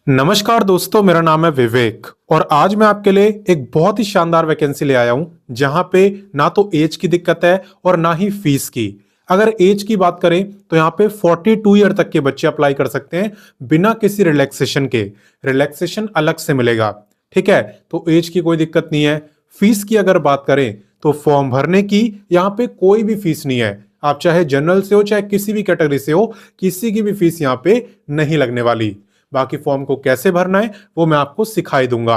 नमस्कार दोस्तों, मेरा नाम है विवेक और आज मैं आपके लिए एक बहुत ही शानदार वैकेंसी ले आया हूं जहां पे ना तो एज की दिक्कत है और ना ही फीस की। अगर एज की बात करें तो यहाँ पे 42 ईयर तक के बच्चे अप्लाई कर सकते हैं बिना किसी रिलैक्सेशन के। रिलैक्सेशन अलग से मिलेगा, ठीक है। तो एज की कोई दिक्कत नहीं है। फीस की अगर बात करें तो फॉर्म भरने की यहाँ पे कोई भी फीस नहीं है। आप चाहे जनरल से हो चाहे किसी भी कैटेगरी से हो, किसी की भी फीस यहाँ पे नहीं लगने वाली। बाकी फॉर्म को कैसे भरना है वो मैं आपको सिखाई दूंगा।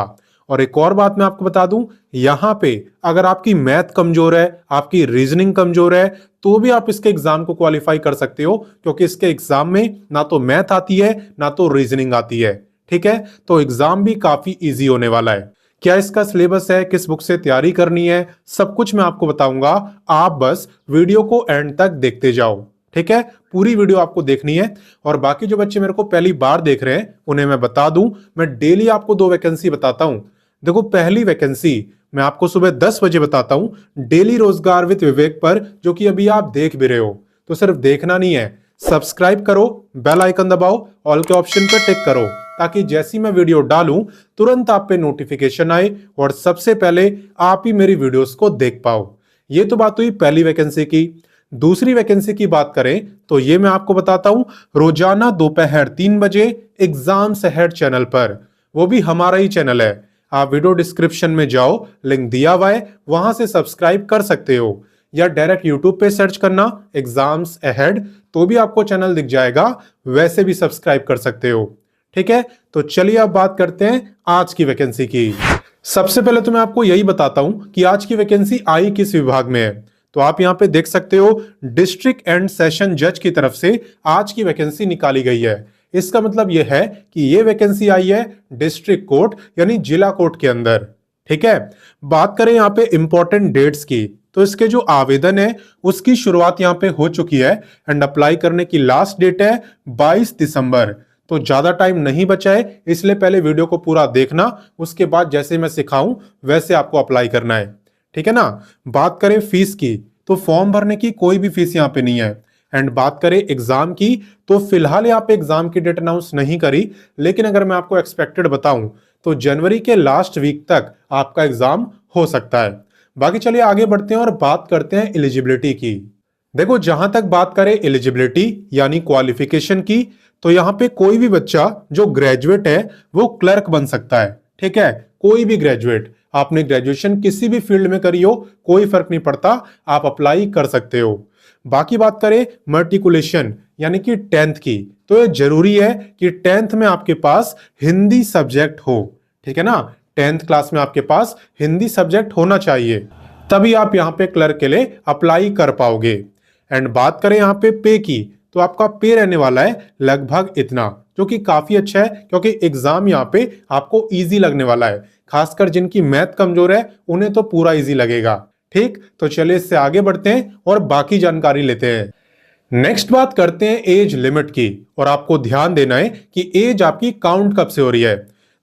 और एक और बात मैं आपको बता दूं, यहां पे अगर आपकी मैथ कमजोर है, आपकी रीजनिंग कमजोर है, तो भी आप इसके एग्जाम को क्वालिफाई कर सकते हो, क्योंकि इसके एग्जाम में ना तो मैथ आती है ना तो रीजनिंग आती है, ठीक है। तो एग्जाम भी काफी इजी होने वाला है। क्या इसका सिलेबस है, किस बुक से तैयारी करनी है, सब कुछ मैं आपको बताऊंगा। आप बस वीडियो को एंड तक देखते जाओ, ठीक है। पूरी वीडियो आपको देखनी है। और बाकी जो बच्चे मेरे को पहली बार देख रहे हैं उन्हें मैं बता दूं, मैं डेली आपको 2 वैकेंसी बताता हूं। देखो, पहली वैकेंसी मैं आपको सुबह 10 बजे बताता हूं डेली रोजगार विद विवेक पर, जो कि अभी आप देख भी रहे हो। तो सिर्फ देखना नहीं है, सब्सक्राइब करो, बेल आइकन दबाओ, ऑल के ऑप्शन पर टिक करो, ताकि जैसी मैं वीडियो डालूं तुरंत आप पे नोटिफिकेशन आए और सबसे पहले आप ही मेरी वीडियोस को देख पाओ। ये तो बात हुई पहली वैकेंसी की। दूसरी वैकेंसी की बात करें तो ये मैं आपको बताता हूं रोजाना दोपहर 3 बजे एग्जाम्स अहेड चैनल पर। वो भी हमारा ही चैनल है। आप वीडियो डिस्क्रिप्शन में जाओ, लिंक दिया हुआ है, वहां से सब्सक्राइब कर सकते हो, या डायरेक्ट यूट्यूब पे सर्च करना एग्जाम्स अहेड, तो भी आपको चैनल दिख जाएगा, वैसे भी सब्सक्राइब कर सकते हो, ठीक है। तो चलिए अब बात करते हैं आज की वैकेंसी की। सबसे पहले तो मैं आपको यही बताता हूं कि आज की वैकेंसी आई किस विभाग में है। तो आप यहां पे देख सकते हो डिस्ट्रिक्ट एंड सेशन जज की तरफ से आज की वैकेंसी निकाली गई है। इसका मतलब यह है कि यह वैकेंसी आई है डिस्ट्रिक्ट कोर्ट यानी जिला कोर्ट के अंदर, ठीक है। बात करें यहां पे इंपॉर्टेंट डेट्स की, तो इसके जो आवेदन है उसकी शुरुआत यहां पे हो चुकी है एंड अप्लाई करने की लास्ट डेट है 22 दिसंबर। तो ज्यादा टाइम नहीं बचा है, इसलिए पहले वीडियो को पूरा देखना, उसके बाद जैसे मैं सिखाऊं वैसे आपको अप्लाई करना है, ठीक है ना। बात करें फीस की तो फॉर्म भरने की कोई भी फीस यहां पे नहीं है। एंड बात करें एग्जाम की तो फिलहाल यहां पे एग्जाम की डेट अनाउंस नहीं करी, लेकिन अगर मैं आपको एक्सपेक्टेड बताऊं तो जनवरी के लास्ट वीक तक आपका एग्जाम हो सकता है। बाकी चलिए आगे बढ़ते हैं और बात करते हैं एलिजिबिलिटी की। देखो, जहां तक बात करें एलिजिबिलिटी यानी क्वालिफिकेशन की, तो यहां पे कोई भी बच्चा जो ग्रेजुएट है वो क्लर्क बन सकता है, ठीक है। कोई भी ग्रेजुएट, आपने ग्रेजुएशन किसी भी फील्ड में करी हो कोई फर्क नहीं पड़ता, आप अप्लाई कर सकते हो। बाकी बात करें मर्टिकुलेशन यानी कि 10th की, तो ये जरूरी है कि 10th में आपके पास हिंदी सब्जेक्ट हो, ठीक है ना। 10th क्लास में आपके पास हिंदी सब्जेक्ट होना चाहिए, तभी आप यहां पे क्लर्क के लिए अप्लाई कर पाओगे। एंड बात करें यहां पे पे की, तो आपका पे रहने वाला है लगभग इतना, जो कि काफी अच्छा है, क्योंकि एग्जाम यहाँ पे आपको इजी लगने वाला है। खासकर जिनकी मैथ कमजोर है उन्हें तो पूरा इजी लगेगा, ठीक। तो चलिए इससे आगे बढ़ते हैं और बाकी जानकारी लेते हैं। नेक्स्ट बात करते हैं एज लिमिट की, और आपको ध्यान देना है कि एज आपकी काउंट कब से हो रही है।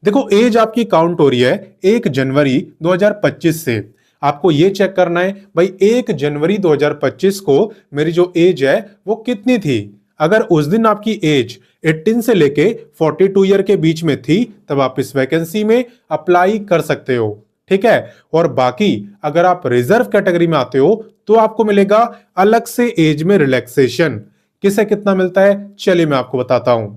देखो, एज आपकी काउंट हो रही है 1 जनवरी 2025 से। आपको यह चेक करना है भाई 1 जनवरी 2025 को मेरी जो एज है वो कितनी थी। अगर उस दिन आपकी एज 18 से लेके 42 ईयर के बीच में थी, तब आप इस वैकेंसी में अप्लाई कर सकते हो, ठीक है। और बाकी अगर आप रिजर्व कैटेगरी में आते हो तो आपको मिलेगा अलग से एज में रिलैक्सेशन। किसे कितना मिलता है चलिए मैं आपको बताता हूं।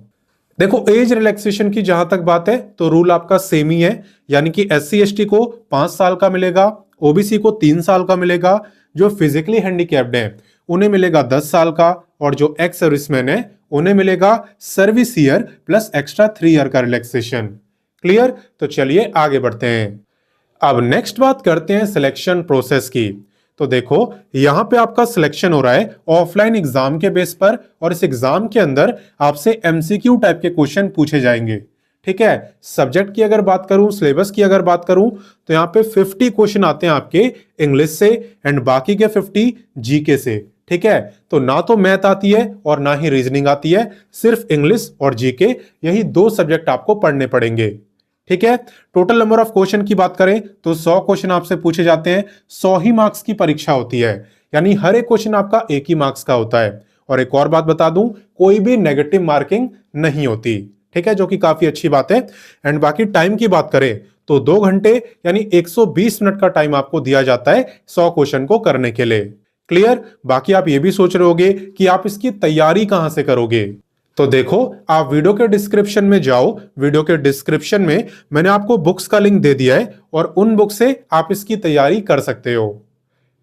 देखो, एज रिलैक्सेशन की जहां तक बात है तो रूल आपका सेम ही है, यानी कि SC ST को 5 साल का मिलेगा, OBC को 3 साल का मिलेगा, जो फिजिकली हैंडीकैप्ड है उन्हें मिलेगा 10 साल का, और जो एक्स सर्विसमैन है उन्हें मिलेगा service year plus extra 3 year का रिलैक्सेशन। क्लियर। तो चलिए आगे बढ़ते हैं। अब नेक्स्ट बात करते हैं सिलेक्शन प्रोसेस की। तो देखो, यहां पे आपका सिलेक्शन हो रहा है ऑफलाइन एग्जाम के बेस पर, और इस एग्जाम के अंदर आपसे MCQ टाइप के क्वेश्चन पूछे जाएंगे, ठीक है। सब्जेक्ट की अगर बात करूं, सिलेबस की अगर बात करूं, तो यहां पे 50 क्वेश्चन आते हैं आपके इंग्लिश से एंड बाकी के 50 GK से, ठीक है। तो ना तो मैथ आती है और ना ही रीजनिंग आती है, सिर्फ इंग्लिश और GK, यही 2 सब्जेक्ट आपको पढ़ने पड़ेंगे, ठीक है। टोटल नंबर ऑफ क्वेश्चन की बात करें तो 100 क्वेश्चन आपसे पूछे जाते हैं, 100 ही मार्क्स की परीक्षा होती है, यानी हर एक क्वेश्चन आपका 1 ही मार्क्स का होता है। और एक और बात बता दूं, कोई भी नेगेटिव मार्किंग नहीं होती, ठीक है, जो कि काफी अच्छी बात है। एंड बाकी टाइम की बात करें तो 2 घंटे यानी 120 मिनट का टाइम आपको दिया जाता है 100 क्वेश्चन को करने के लिए। क्लियर? बाकी आप ये भी सोच रहे होगे कि आप इसकी तैयारी कहां से करोगे, तो देखो आप वीडियो के डिस्क्रिप्शन में जाओ। वीडियो के डिस्क्रिप्शन में मैंने आपको बुक्स का लिंक दे दिया है और उन बुक से आप इसकी तैयारी कर सकते हो।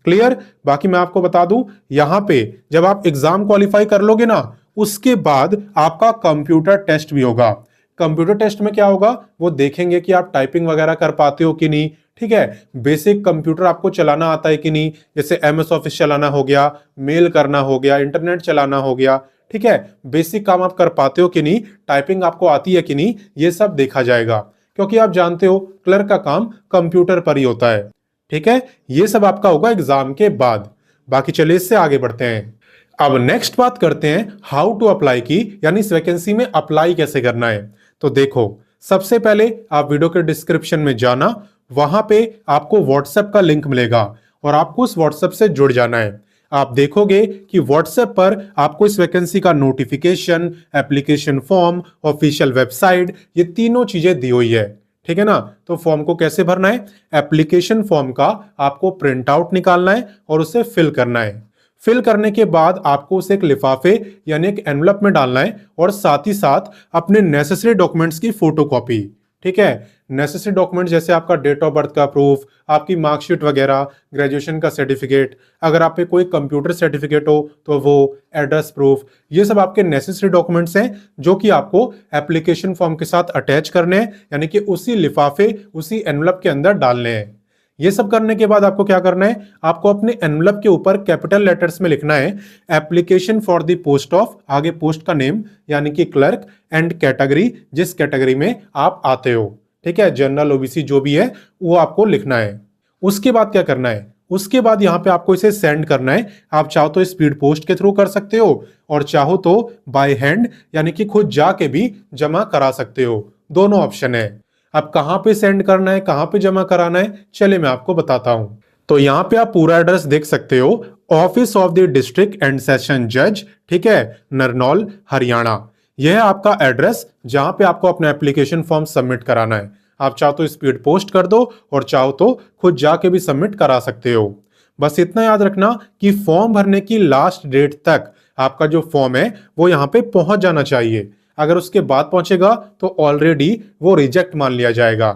क्लियर? बाकी मैं आपको बता दूं, यहां पे जब आप एग्जाम क्वालिफाई कर लोगे ना, उसके बाद आपका कंप्यूटर टेस्ट भी होगा। कंप्यूटर टेस्ट में क्या होगा, वो देखेंगे कि आप टाइपिंग वगैरह कर पाते हो कि नहीं। ठीक है, बेसिक कंप्यूटर आपको चलाना आता है कि नहीं, जैसे एमएस ऑफिस चलाना हो गया, मेल करना हो गया, इंटरनेट चलाना हो गया। ठीक है, बेसिक काम आप कर पाते हो कि नहीं, टाइपिंग आपको आती है कि नहीं, ये सब देखा जाएगा, क्योंकि आप जानते हो क्लर्क का काम कंप्यूटर पर ही होता है। ठीक है, ये सब आपका होगा एग्जाम के बाद। बाकी चलिए इससे आगे बढ़ते हैं। अब नेक्स्ट बात करते हैं हाउ टू अप्लाई की, यानी इस वैकेंसी में अप्लाई कैसे करना है। तो देखो, सबसे पहले आप वीडियो के डिस्क्रिप्शन में जाना, वहां पे आपको व्हाट्सएप का लिंक मिलेगा और आपको उस व्हाट्सएप से जुड़ जाना है। आप देखोगे कि व्हाट्सएप पर आपको इस वैकेंसी का notification, application form, official website, ये तीनों चीजें दी हुई है। ठीक है ना? तो फॉर्म को कैसे भरना है, एप्लीकेशन फॉर्म का आपको प्रिंट आउट निकालना है और उसे फिल करना है। फिल करने के बाद आपको उसे एक लिफाफे यानी एक एनवलप में डालना है और साथ ही साथ अपने नेसेसरी डॉक्यूमेंट्स की फोटोकॉपी। ठीक है, नेसेसरी डॉक्यूमेंट जैसे आपका डेट ऑफ बर्थ का प्रूफ, आपकी मार्कशीट वगैरह, ग्रेजुएशन का सर्टिफिकेट, अगर आप पे कोई कंप्यूटर सर्टिफिकेट हो तो वो, एड्रेस प्रूफ, ये सब आपके नेसेसरी डॉक्यूमेंट्स हैं जो कि आपको एप्लीकेशन फॉर्म के साथ अटैच करने हैं, यानी कि उसी लिफाफे, उसी एनवलप के अंदर डालने हैं। ये सब करने के बाद आपको क्या करना है, आपको अपने एनवलप के ऊपर कैपिटल लेटर्स में लिखना है application for the post of, आगे पोस्ट का नेम यानी कि क्लर्क, एंड कैटेगरी, जिस कैटेगरी में आप आते हो। ठीक है, जनरल, ओबीसी जो भी है वो आपको लिखना है। उसके बाद क्या करना है, उसके बाद यहां पे आपको इसे सेंड करना है। आप चाहो तो स्पीड पोस्ट के थ्रू कर सकते हो और चाहो तो बाय हैंड यानी कि खुद जाके भी जमा करा सकते हो, दोनों ऑप्शन है। अब कहां पे सेंड करना है, कहां पे जमा कराना है, चले मैं आपको बताता हूं। तो यहां पे आप पूरा एड्रेस देख सकते हो, office of the district and session जज, ठीक है, नरनौल, हरियाणा। यह है आपका एड्रेस जहां पे आपको अपना एप्लीकेशन फॉर्म सबमिट कराना है। आप चाहो तो स्पीड पोस्ट कर दो और चाहो तो खुद जाके भी सबमिट करा सकते हो। बस इतना याद रखना कि फॉर्म भरने की लास्ट डेट तक आपका जो फॉर्म है वो यहां पे पहुंच जाना चाहिए। अगर उसके बाद पहुंचेगा तो ऑलरेडी वो रिजेक्ट मान लिया जाएगा।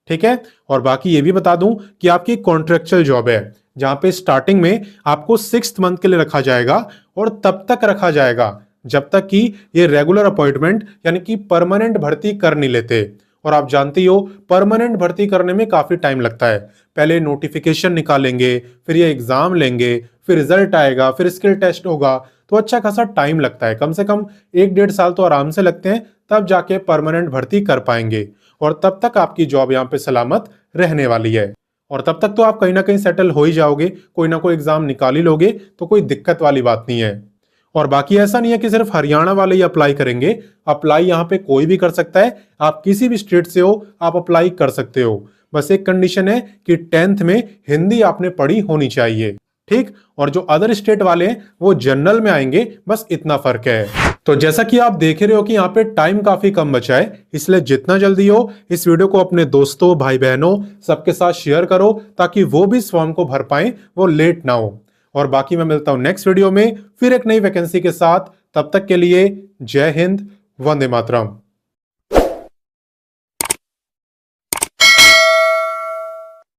ठीक है, और बाकी ये भी बता दूं कि आपकी कॉन्ट्रेक्चुअल जॉब है जहां पे स्टार्टिंग में आपको 6 मंथ के लिए रखा जाएगा और तब तक रखा जाएगा जब तक कि ये रेगुलर अपॉइंटमेंट यानी कि परमानेंट भर्ती कर नहीं लेते। और आप जानते ही हो परमानेंट भर्ती करने में काफी टाइम लगता है। पहले नोटिफिकेशन निकालेंगे, फिर ये एग्जाम लेंगे, फिर रिजल्ट आएगा, फिर स्किल टेस्ट होगा, तो अच्छा खासा टाइम लगता है। कम से कम 1-1.5 साल तो आराम से लगते हैं, तब जाके परमानेंट भर्ती कर पाएंगे और तब तक आपकी जॉब यहाँ पे सलामत रहने वाली है। और तब तक तो आप कहीं ना कहीं सेटल हो ही जाओगे, कोई ना कोई एग्जाम निकाल ही लोगे, तो कोई दिक्कत वाली बात नहीं है। और बाकी ऐसा नहीं है कि सिर्फ हरियाणा वाले ही अप्लाई करेंगे, अप्लाई यहाँ पे कोई भी कर सकता है। आप किसी भी स्टेट से हो आप अप्लाई कर सकते हो। बस एक कंडीशन है कि 10th में हिंदी आपने पढ़ी होनी चाहिए। ठीक, और जो अदर स्टेट वाले हैं वो जनरल में आएंगे, बस इतना फर्क है। तो जैसा कि आप देख रहे हो कि यहाँ पे टाइम काफी कम बचा है, इसलिए जितना जल्दी हो इस वीडियो को अपने दोस्तों, भाई बहनों सबके साथ शेयर करो ताकि वो भी इस फॉर्म को भर पाए, वो लेट ना हो। और बाकी मैं मिलता हूं नेक्स्ट वीडियो में फिर एक नई वैकेंसी के साथ। तब तक के लिए जय हिंद, वंदे मातरम।